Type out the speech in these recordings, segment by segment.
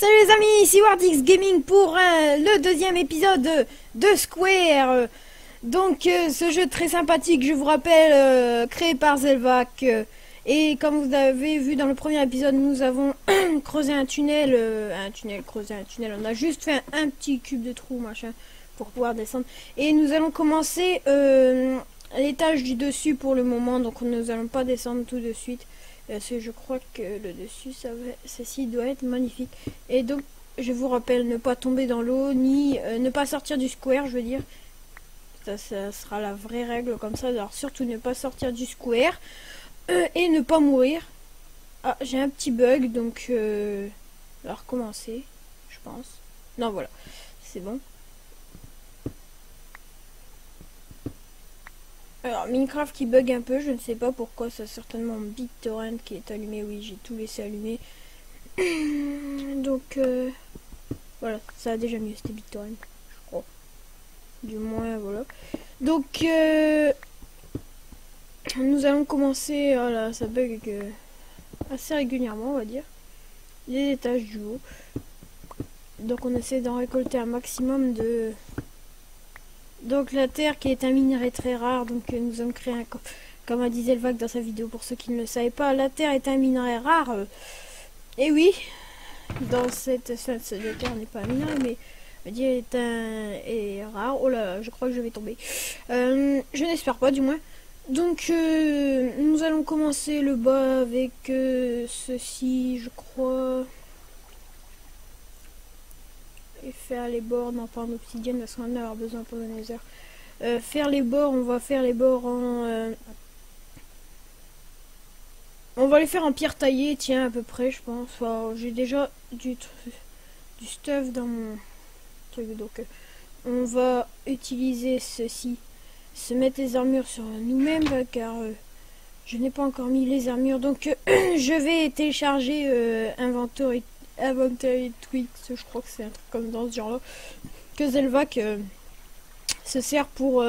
Salut les amis, ici Wardix Gaming pour le deuxième épisode de Square. Ce jeu très sympathique, je vous rappelle, créé par Zelvac. Et comme vous avez vu dans le premier épisode, nous avons creusé un tunnel, creusé un tunnel. On a juste fait un petit cube de trou, machin, pour pouvoir descendre. Et nous allons commencer l'étage du dessus pour le moment, donc nous allons pas descendre tout de suite. Parce que je crois que le dessus, ceci doit être magnifique. Et donc, je vous rappelle, ne pas tomber dans l'eau, ni ne pas sortir du square, je veux dire. Ça sera la vraie règle comme ça. Alors, surtout ne pas sortir du square et ne pas mourir. Ah, j'ai un petit bug, donc on va recommencer, je pense. Non, voilà, c'est bon. Alors, Minecraft qui bug un peu, je ne sais pas pourquoi, c'est certainement BitTorrent qui est allumé, oui, j'ai tout laissé allumer. Donc, voilà, ça a déjà mieux, c'était BitTorrent, je crois. Du moins, voilà. Donc, nous allons commencer, voilà, ça bug assez régulièrement, on va dire. Les étages du haut. Donc, on essaie d'en récolter un maximum de... Donc la terre qui est un minerai très rare, donc nous allons créer un... Comme a dit Zelvac dans sa vidéo, pour ceux qui ne le savaient pas, la terre est un minerai rare. Et oui, dans cette... La terre n'est pas un minerai, mais est rare. Oh là, je crois que je vais tomber. Je n'espère pas, du moins. Donc nous allons commencer le bas avec ceci, je crois... Et faire les bords, non pas en obsidienne parce qu'on en a avoir besoin pour le nether. Faire les bords, on va faire les bords en... On va les faire en pierre taillée, tiens, à peu près, je pense. Enfin, j'ai déjà du stuff dans mon truc, donc on va utiliser ceci. Se mettre les armures sur nous-mêmes, car je n'ai pas encore mis les armures. Donc je vais télécharger Inventory Tweaks, je crois que c'est un truc comme dans ce genre là, que Zelvac se sert pour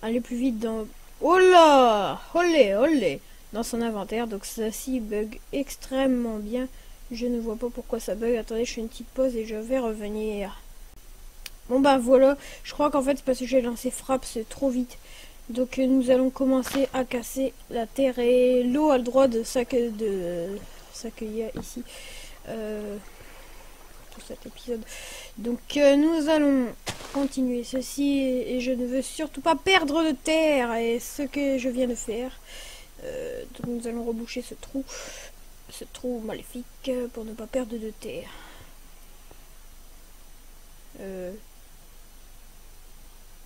aller plus vite dans... Oh là, olé, dans son inventaire. Donc ceci bug extrêmement bien, je ne vois pas pourquoi ça bug. Attendez, je fais une petite pause et je vais revenir. Bon bah voilà, je crois qu'en fait c'est parce que j'ai lancé frappe, c'est trop vite. Donc nous allons commencer à casser la terre, et l'eau a le droit de s'accueillir ici. Tout cet épisode. Donc nous allons continuer ceci, et je ne veux surtout pas perdre de terre, et ce que je viens de faire. Donc nous allons reboucher ce trou maléfique pour ne pas perdre de terre.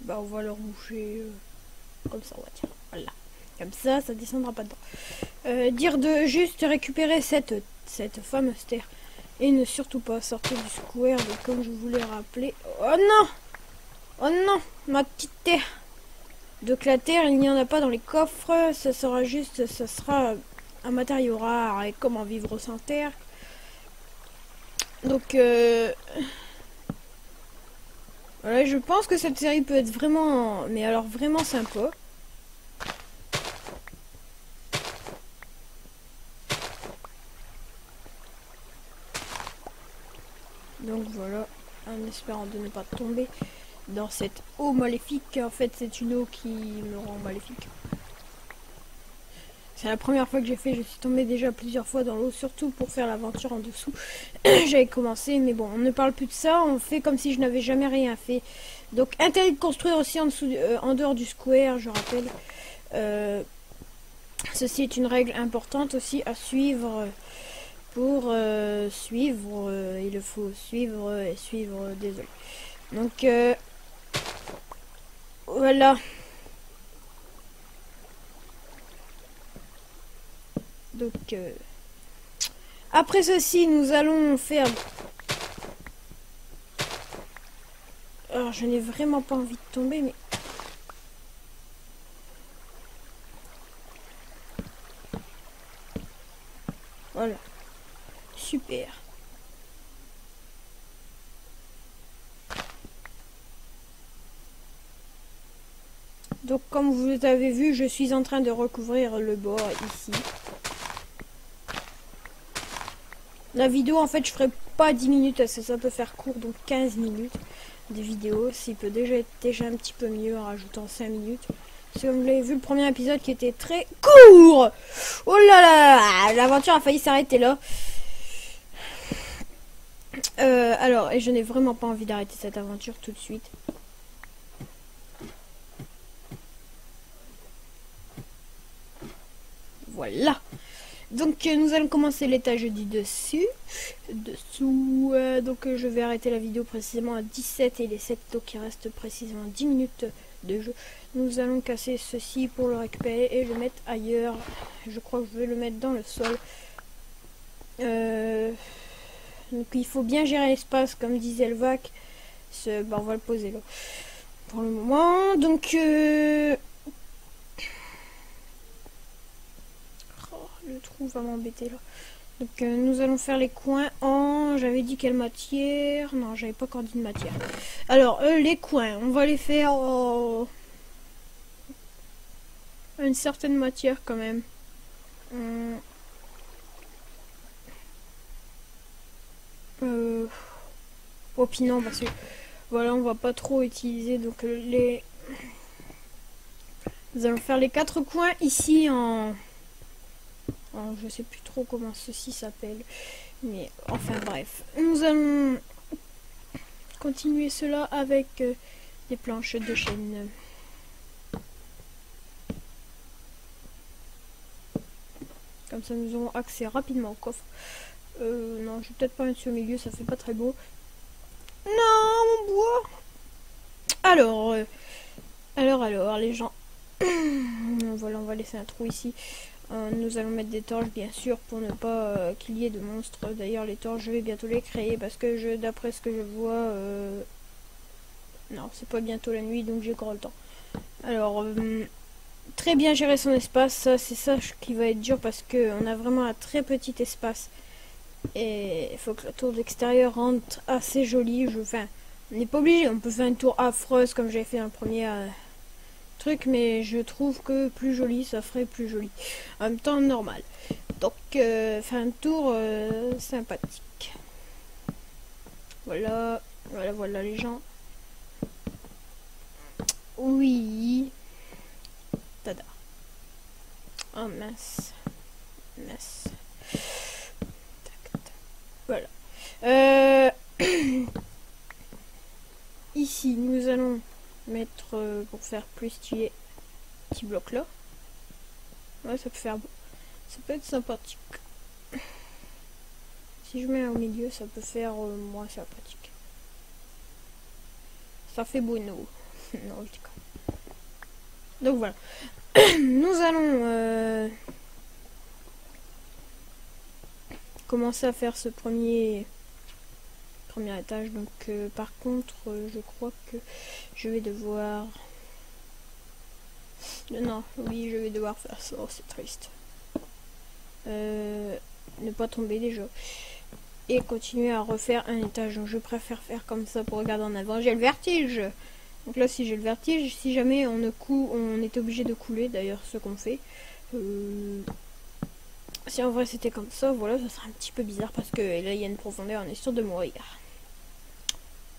Bah on va le reboucher comme ça, on va dire. Voilà. Comme ça, ça descendra pas dedans. Dire de juste récupérer cette fameuse terre. Et ne surtout pas sortir du square, comme je vous l'ai rappelé. Oh non! Oh non! Ma petite terre! Donc la terre, il n'y en a pas dans les coffres. Ça sera un matériau rare. Et comment vivre sans terre? Donc voilà, je pense que cette série peut être vraiment... Mais alors vraiment sympa. Donc voilà, en espérant de ne pas tomber dans cette eau maléfique. En fait, c'est une eau qui me rend maléfique. C'est la première fois que j'ai fait, je suis tombée déjà plusieurs fois dans l'eau, surtout pour faire l'aventure en dessous. J'avais commencé, mais bon, on ne parle plus de ça, on fait comme si je n'avais jamais rien fait. Donc, interdit de construire aussi en dessous, en dehors du square, je rappelle. Ceci est une règle importante aussi à suivre. Pour suivre, il faut suivre et suivre, désolé. Donc, voilà. Donc, après ceci, nous allons faire... Alors, je n'ai vraiment pas envie de tomber, mais... Voilà. Super. Donc comme vous avez vu, je suis en train de recouvrir le bord ici. La vidéo, en fait, je ferai pas 10 minutes, parce que ça peut faire court, donc 15 minutes de vidéo. S'il peut déjà être déjà un petit peu mieux en rajoutant 5 minutes. Parce que vous l'avez vu, le premier épisode qui était très court. Oh là là, l'aventure a failli s'arrêter là. Alors, et je n'ai vraiment pas envie d'arrêter cette aventure tout de suite. Voilà. Donc nous allons commencer l'étage du dessus. Dessous. Donc je vais arrêter la vidéo précisément à 17 et il est 7, donc il reste précisément 10 minutes de jeu. Nous allons casser ceci pour le récupérer et le mettre ailleurs. Je crois que je vais le mettre dans le sol. Donc il faut bien gérer l'espace, comme disait le VAC. On va le poser là pour le moment. Donc le trou va m'embêter là. Donc nous allons faire les coins en... J'avais dit quelle matière? Non, j'avais pas encore dit de matière. Alors les coins, on va les faire en... une certaine matière quand même. Opinant parce que voilà, on va pas trop utiliser donc les... Nous allons faire les 4 coins ici en je sais plus trop comment ceci s'appelle, mais enfin bref, nous allons continuer cela avec des planches de chêne. Comme ça nous aurons accès rapidement au coffre. Non, je vais peut-être pas mettre sur le milieu, ça fait pas très beau. Non, mon bois. Alors les gens. Voilà, on va laisser un trou ici. Nous allons mettre des torches bien sûr pour ne pas qu'il y ait de monstres. D'ailleurs les torches je vais bientôt les créer parce que d'après ce que je vois non, c'est pas bientôt la nuit donc j'ai encore le temps. Alors très bien gérer son espace, ça c'est ça qui va être dur parce que on a vraiment un très petit espace et il faut que la tour d'extérieur rentre assez jolie. Enfin, on n'est pas obligé, on peut faire une tour affreuse comme j'ai fait dans le premier truc, mais je trouve que plus joli, ça ferait plus joli. En même temps, normal. Donc, faire une tour sympathique. Voilà, voilà les gens. Oui. Tada. Oh mince. Mince. Tac, tac. Voilà. Ici, nous allons mettre pour faire plus stylé petit bloc là. Ouais, ça peut faire beau. Ça peut être sympathique. Si je mets au milieu, ça peut faire moins sympathique. Ça fait bueno. Non, je dis quoi. Donc voilà. Nous allons commencer à faire ce premier étage. Donc par contre, je crois que je vais devoir... Non, oui, je vais devoir faire ça. Oh, c'est triste. Ne pas tomber déjà. Et continuer à refaire un étage. Donc je préfère faire comme ça pour regarder en avant. J'ai le vertige. Donc là, si j'ai le vertige, si jamais on est obligé de couler, d'ailleurs, ce qu'on fait. Si en vrai c'était comme ça, voilà, ça serait un petit peu bizarre parce que là, il y a une profondeur, on est sûr de mourir.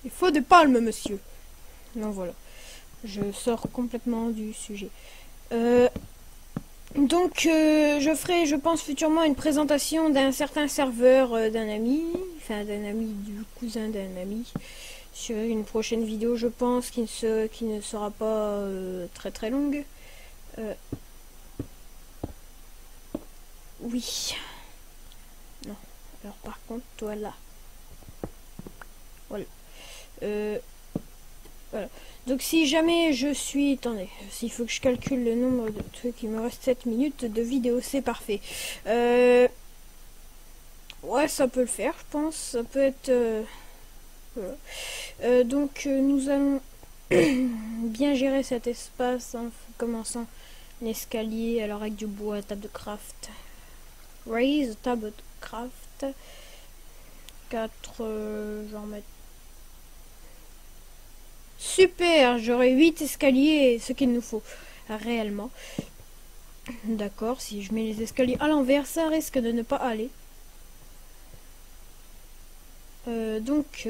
Il faut des palmes, monsieur. Non, voilà. Je sors complètement du sujet. Donc, je ferai, je pense, futurement une présentation d'un certain serveur d'un ami, enfin d'un ami du cousin d'un ami, sur une prochaine vidéo, je pense, qui ne sera pas très très longue. Oui. Non. Alors par contre, toi là. Voilà. Voilà. Donc si jamais je suis... Attendez, s'il faut que je calcule le nombre de trucs, il me reste 7 minutes de vidéo, c'est parfait. Ouais, ça peut le faire, je pense. Ça peut être... voilà. Donc nous allons bien gérer cet espace en commençant l'escalier, alors avec du bois, table de craft. Raise, table de craft. 4, j'en mets... Super, j'aurai 8 escaliers, ce qu'il nous faut réellement. D'accord, si je mets les escaliers à l'envers, ça risque de ne pas aller. Donc,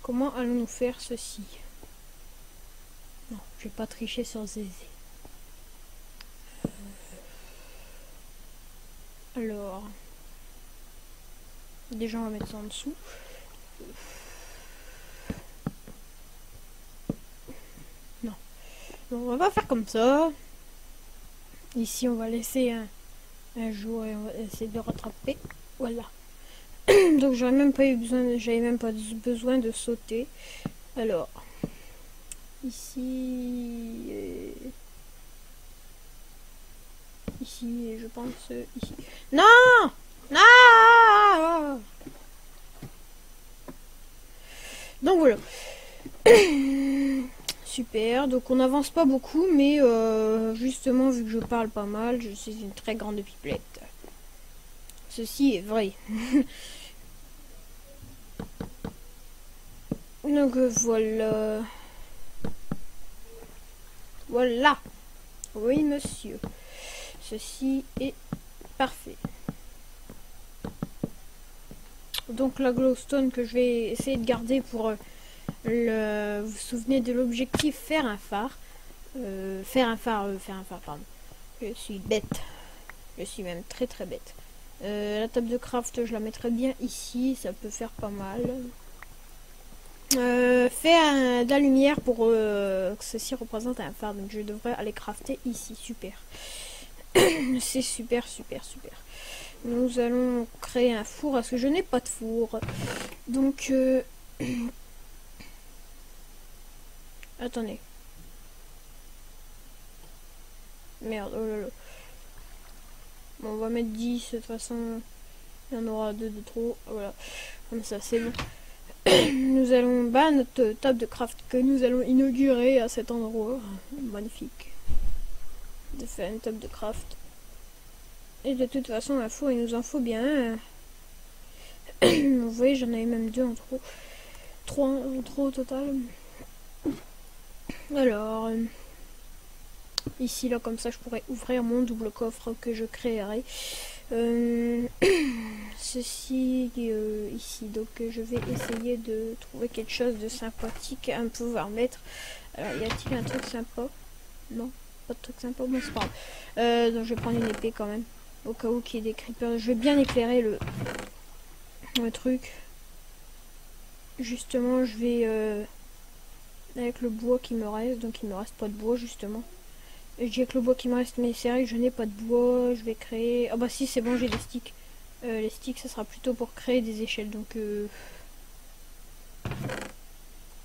comment allons-nous faire ceci? Non, je vais pas tricher sur Zézé. Alors, déjà on va mettre ça en dessous. Non, donc, on va faire comme ça. Ici, on va laisser un jour et on va essayer de rattraper. Voilà. Donc j'avais même pas besoin de sauter. Alors ici ici je pense ici. Non, non. Donc voilà. Super. Donc on n'avance pas beaucoup, mais justement vu que je parle pas mal, je suis une très grande pipelette. Ceci est vrai. Donc voilà. Voilà. Oui, monsieur. Ceci est parfait. Donc la glowstone que je vais essayer de garder pour vous vous souvenez de l'objectif faire un phare. Faire un phare, pardon. Je suis bête. Je suis même très très bête. La table de craft, je la mettrai bien ici. Ça peut faire pas mal. Faire de la lumière pour que ceci représente un phare. Donc je devrais aller crafter ici. Super. C'est super, super, super. Nous allons créer un four parce que je n'ai pas de four. Donc attendez. Merde, oh là là. Bon, on va mettre 10, de toute façon, il y en aura 2 de trop. Voilà, comme ça, c'est bon. Nous allons, notre table de craft que nous allons inaugurer à cet endroit. Magnifique. De faire une table de craft. Et de toute façon, un four, il nous en faut bien. Vous voyez, j'en avais même 2 en trop. 3 en trop au total. Alors... ici, là, comme ça, je pourrais ouvrir mon double coffre que je créerai. Ceci, ici. Donc, je vais essayer de trouver quelque chose de sympathique à pouvoir mettre. Alors, y a-t-il un truc sympa? Non, pas de truc sympa. Bon, c'est pas grave. Donc, je vais prendre une épée quand même. Au cas où qu'il y ait des creepers. Je vais bien éclairer le truc. Justement, je vais... avec le bois qui me reste. Donc, il me reste pas de bois, justement. Je dis avec le bois qui me reste, mais c'est vrai que je n'ai pas de bois. Je vais créer... ah bah si, c'est bon, j'ai des sticks. Les sticks, ça sera plutôt pour créer des échelles. Donc,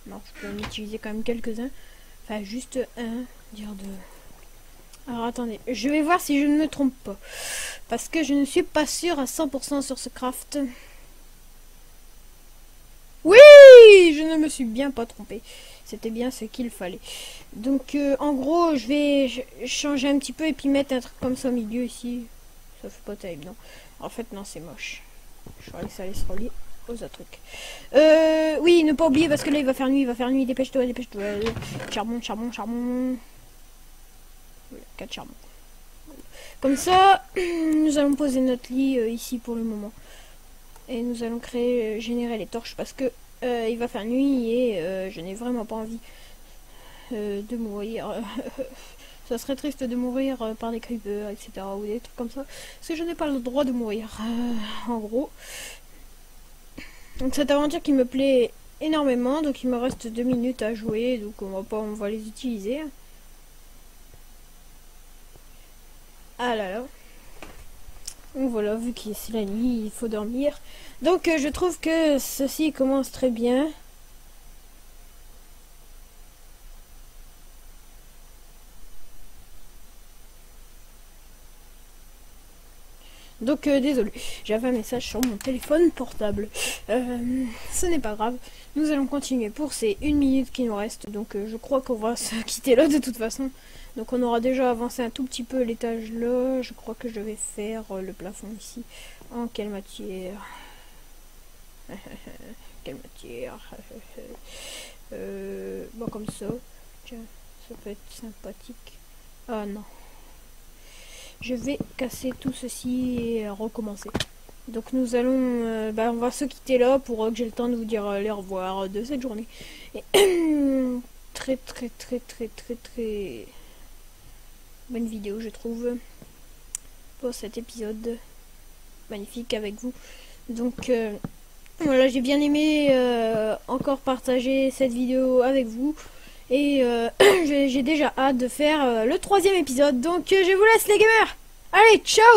non, je peux en utiliser quand même quelques-uns. Enfin, juste un, dire deux. Alors, attendez. Je vais voir si je ne me trompe pas. Parce que je ne suis pas sûre à 100% sur ce craft. Oui, je ne me suis bien pas trompée. C'était bien ce qu'il fallait. Donc, en gros, je vais changer un petit peu et puis mettre un truc comme ça au milieu ici. Ça fait pas terrible, non. En fait, non, c'est moche. Je vais laisser aller se relier aux autres trucs. Oui, ne pas oublier parce que là, il va faire nuit, Dépêche-toi, dépêche-toi. Charbon, charbon, charbon. 4 charbons. Comme ça, nous allons poser notre lit ici pour le moment. Et nous allons générer les torches parce que il va faire nuit et je n'ai vraiment pas envie de mourir. Ça serait triste de mourir par des creepers, etc. ou des trucs comme ça. Parce que je n'ai pas le droit de mourir. En gros. Donc cette aventure qui me plaît énormément. Donc il me reste 2 minutes à jouer. Donc on va les utiliser. Ah là là. Donc voilà, vu que c'est la nuit, il faut dormir. Donc je trouve que ceci commence très bien. Donc désolé, j'avais un message sur mon téléphone portable. Ce n'est pas grave. Nous allons continuer pour ces 1 minute qui nous reste. Donc je crois qu'on va se quitter là de toute façon. Donc on aura déjà avancé un tout petit peu l'étage là. Je crois que je vais faire le plafond ici. En quelle matière? Quelle matière? Bon comme ça. Tiens, ça peut être sympathique. Ah non. Je vais casser tout ceci et recommencer. Donc nous allons, on va se quitter là pour que j'ai le temps de vous dire les au revoir de cette journée. Et très bonne vidéo je trouve pour cet épisode magnifique avec vous. Donc voilà, j'ai bien aimé encore partager cette vidéo avec vous. Et j'ai déjà hâte de faire le 3e épisode. Donc je vous laisse les gamers. Allez, ciao!